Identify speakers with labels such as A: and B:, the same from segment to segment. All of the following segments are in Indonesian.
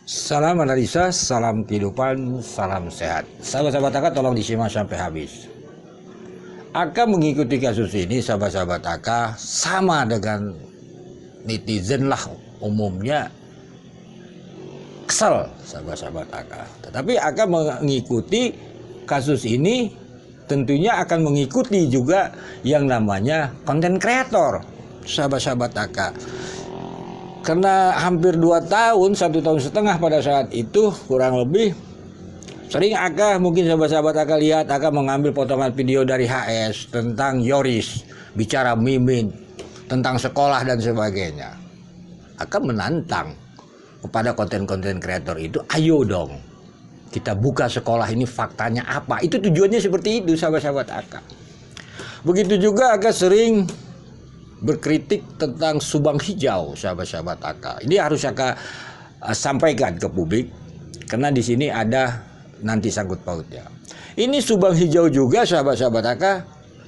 A: Salam analisa, salam kehidupan, salam sehat. Sahabat-sahabat Aka tolong disimak sampai habis. Aka mengikuti kasus ini, sahabat-sahabat Aka, sama dengan netizen lah umumnya kesel, sahabat-sahabat Aka. Tetapi Aka mengikuti kasus ini tentunya akan mengikuti juga yang namanya konten kreator, sahabat-sahabat Aka. Karena hampir 2 tahun, 1,5 tahun pada saat itu kurang lebih, sering Aka, mungkin sahabat-sahabat Aka lihat, Aka mengambil potongan video dari HS tentang Yoris, bicara Mimin, tentang sekolah dan sebagainya. Aka menantang kepada konten-konten kreator itu, ayo dong, kita buka sekolah ini faktanya apa. Itu tujuannya seperti itu, sahabat-sahabat Aka. Begitu juga Aka sering berkritik tentang Subang Hijau, sahabat-sahabat Aka. Ini harus Aka sampaikan ke publik karena di sini ada nanti sangkut pautnya. Ini Subang Hijau juga, sahabat-sahabat Aka,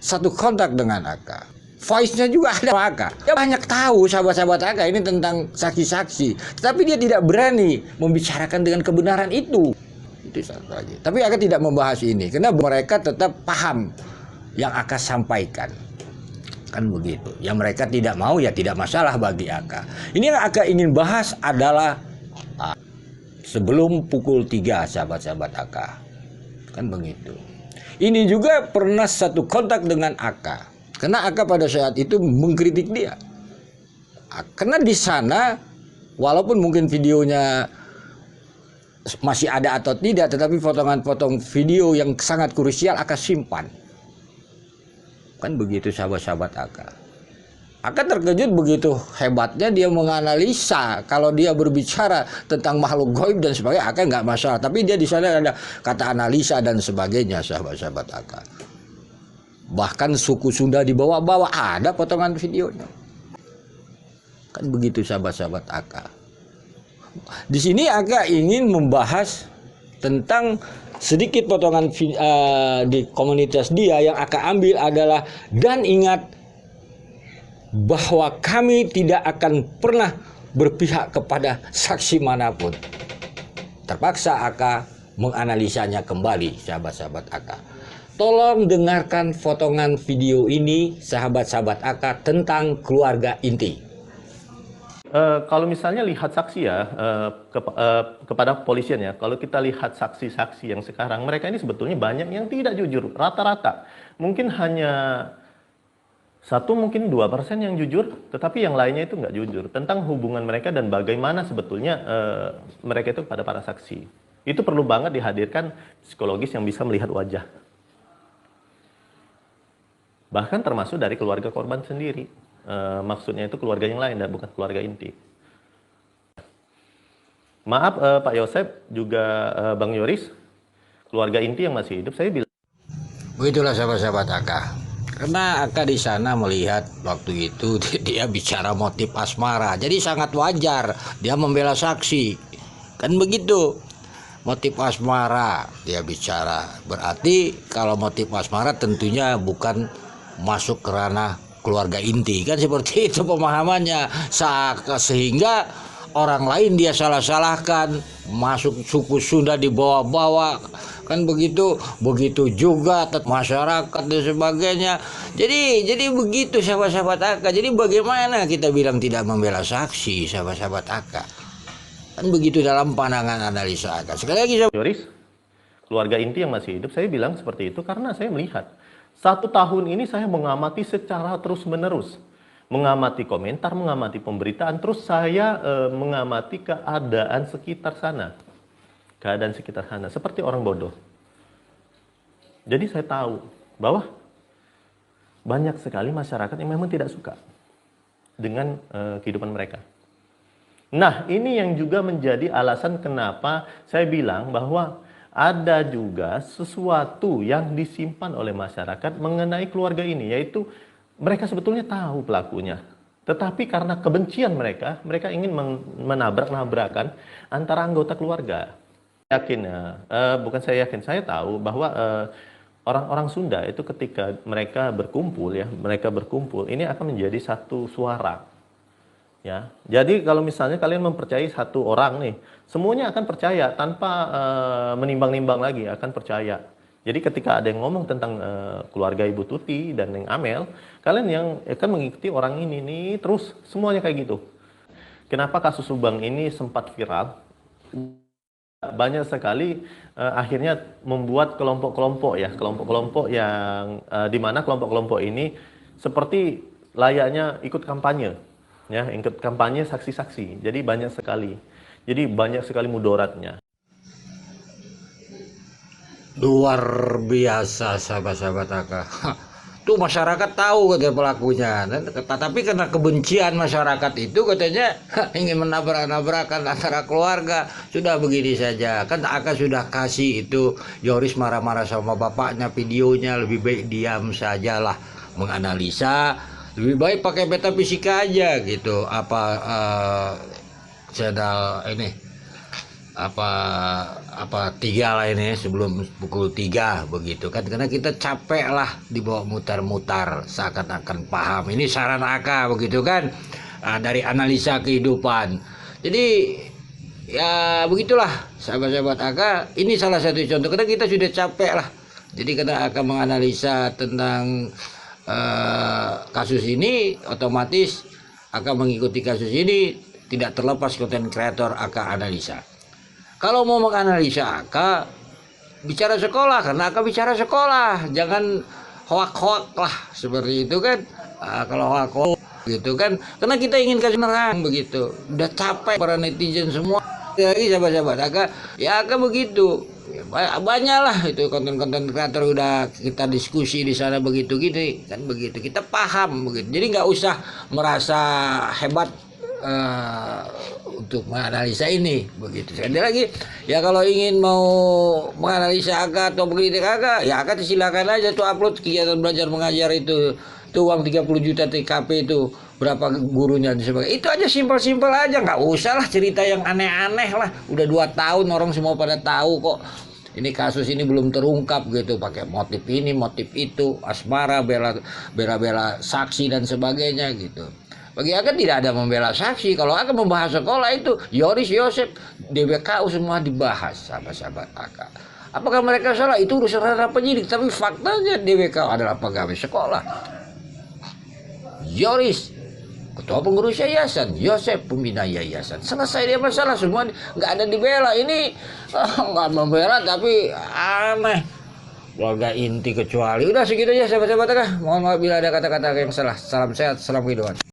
A: satu kontak dengan Aka. Voice-nya juga ada Aka. Dia banyak tahu, sahabat-sahabat Aka, ini tentang saksi-saksi, tetapi dia tidak berani membicarakan dengan kebenaran itu. Itu satu lagi. Tapi Aka tidak membahas ini karena mereka tetap paham yang Aka sampaikan. Kan begitu. Yang mereka tidak mau ya tidak masalah bagi Aka. Ini yang Aka ingin bahas adalah sebelum pukul 3, sahabat-sahabat Aka. Kan begitu. Ini juga pernah satu kontak dengan Aka. Karena Aka pada saat itu mengkritik dia. Karena di sana walaupun mungkin videonya masih ada atau tidak, tetapi potongan-potong video yang sangat krusial Aka simpan. Kan begitu, sahabat-sahabat Aka. Aka terkejut begitu hebatnya dia menganalisa. Kalau dia berbicara tentang makhluk gaib dan sebagainya, Aka nggak masalah. Tapi dia di sana ada kata analisa dan sebagainya, sahabat-sahabat Aka. Bahkan suku Sunda dibawa-bawa, ada potongan videonya. Kan begitu, sahabat-sahabat Aka. Di sini Aka ingin membahas tentang sedikit potongan di komunitas dia yang Aka ambil adalah, dan ingat bahwa kami tidak akan pernah berpihak kepada saksi manapun. Terpaksa Aka menganalisanya kembali, sahabat-sahabat Aka. Tolong dengarkan potongan video ini, sahabat-sahabat Aka, tentang keluarga inti.
B: Kalau misalnya lihat saksi ya, kepada kepolisian ya, kalau kita lihat saksi-saksi yang sekarang, mereka ini sebetulnya banyak yang tidak jujur, rata-rata. Mungkin hanya 1, mungkin 2% yang jujur, tetapi yang lainnya itu nggak jujur. Tentang hubungan mereka dan bagaimana sebetulnya mereka itu kepada para saksi. Itu perlu banget dihadirkan psikologis yang bisa melihat wajah. Bahkan termasuk dari keluarga korban sendiri. Maksudnya itu keluarga yang lain dan bukan keluarga inti. Maaf Pak Yosep, juga Bang Yoris, keluarga inti yang masih hidup, saya bilang.
A: Begitulah, sahabat-sahabat Aka. Karena Aka di sana melihat waktu itu dia bicara motif asmara, jadi sangat wajar dia membela saksi. Kan begitu. Motif asmara dia bicara, berarti kalau motif asmara tentunya bukan masuk ke ranah keluarga inti, kan seperti itu pemahamannya. Sehingga orang lain dia salah-salahkan, masuk suku Sunda dibawa-bawa, kan begitu. Begitu juga masyarakat dan sebagainya. Jadi begitu, sahabat-sahabat Aka. Jadi bagaimana kita bilang tidak membela saksi, sahabat-sahabat Aka? Kan begitu dalam pandangan analisa Aka. Sekali lagi,
B: Yoris, keluarga inti yang masih hidup, saya bilang seperti itu karena saya melihat 1 tahun ini saya mengamati secara terus-menerus. Mengamati komentar, mengamati pemberitaan, terus saya mengamati keadaan sekitar sana. Keadaan sekitar sana, seperti orang bodoh. Jadi saya tahu bahwa banyak sekali masyarakat yang memang tidak suka dengan kehidupan mereka. Nah, ini yang juga menjadi alasan kenapa saya bilang bahwa ada juga sesuatu yang disimpan oleh masyarakat mengenai keluarga ini, yaitu mereka sebetulnya tahu pelakunya. Tetapi karena kebencian mereka ingin menabrak-nabrakan antara anggota keluarga. Bukan saya yakin, saya tahu bahwa orang-orang Sunda itu ketika mereka berkumpul, ini akan menjadi satu suara. Ya, jadi kalau misalnya kalian mempercayai satu orang nih, semuanya akan percaya tanpa menimbang-nimbang lagi, akan percaya. Jadi ketika ada yang ngomong tentang keluarga Ibu Tuti dan Neng Amel, kalian yang akan mengikuti orang ini nih, terus semuanya kayak gitu. Kenapa kasus Subang ini sempat viral? Banyak sekali akhirnya membuat kelompok-kelompok ya, kelompok-kelompok yang di mana kelompok-kelompok ini seperti layaknya ikut kampanye, ya, ikut kampanye saksi-saksi. Jadi banyak sekali mudaratnya.
A: Luar biasa sahabat-sahabat Aka. Tuh masyarakat tahu katanya pelakunya. Tapi karena kebencian masyarakat itu katanya ingin menabrak-nabrakan antara keluarga. Sudah begini saja. Kan Aka sudah kasih itu Yoris marah-marah sama bapaknya videonya. Lebih baik diam sajalah menganalisa. Lebih baik pakai metafisika aja gitu. Apa channel ini apa 3 lah ini sebelum pukul 3 begitu kan, karena kita capek lah dibawa mutar-mutar seakan-akan paham. Ini saran Aka begitu kan, dari analisa kehidupan. Jadi ya begitulah sahabat-sahabat Aka, ini salah satu contoh karena kita sudah capek lah. Jadi karena Aka menganalisa tentang kasus ini, otomatis Aka mengikuti kasus ini, tidak terlepas konten kreator Aka analisa. Kalau mau menganalisa Aka, bicara sekolah, karena Aka bicara sekolah, jangan hoak-hoak lah seperti itu kan. Kalau hoak-hoak gitu kan, karena kita ingin kasih nerang begitu. Udah capek para netizen semua. Lagi sahabat-sahabat Aka, ya Aka begitu. Banyak lah itu konten-konten kreator udah kita diskusi di sana begitu gini kan, begitu kita paham begitu. Jadi nggak usah merasa hebat untuk menganalisa ini begitu. Sekali lagi ya, kalau ingin mau menganalisa Aka atau mengkritik Aka, ya Aka silakan aja tuh upload kegiatan belajar mengajar itu uang 30 juta TKP itu berapa gurunya dan sebagainya. Itu aja simpel-simpel aja, nggak usah lah cerita yang aneh-aneh lah. Udah 2 tahun orang semua pada tahu kok. Ini kasus ini belum terungkap gitu, pakai motif ini motif itu, asmara, bela saksi dan sebagainya gitu. Bagi Aka tidak ada membela saksi. Kalau Aka membahas sekolah itu Yoris, Yosep, DBKU semua dibahas sahabat-sahabat Aka. Apakah mereka salah? Itu urusan ranah penyidik. Tapi faktanya DBKU adalah pegawai sekolah. Yoris, ketua pengurus yayasan. Yosep, pembina yayasan. Selesai dia masalah, semua nggak ada dibela. Ini nggak membela tapi aneh. Keluarga inti kecuali. Udah segitu aja sahabat-sahabat Aka. Mohon maaf bila ada kata-kata yang salah. Salam sehat, salam kehidupan.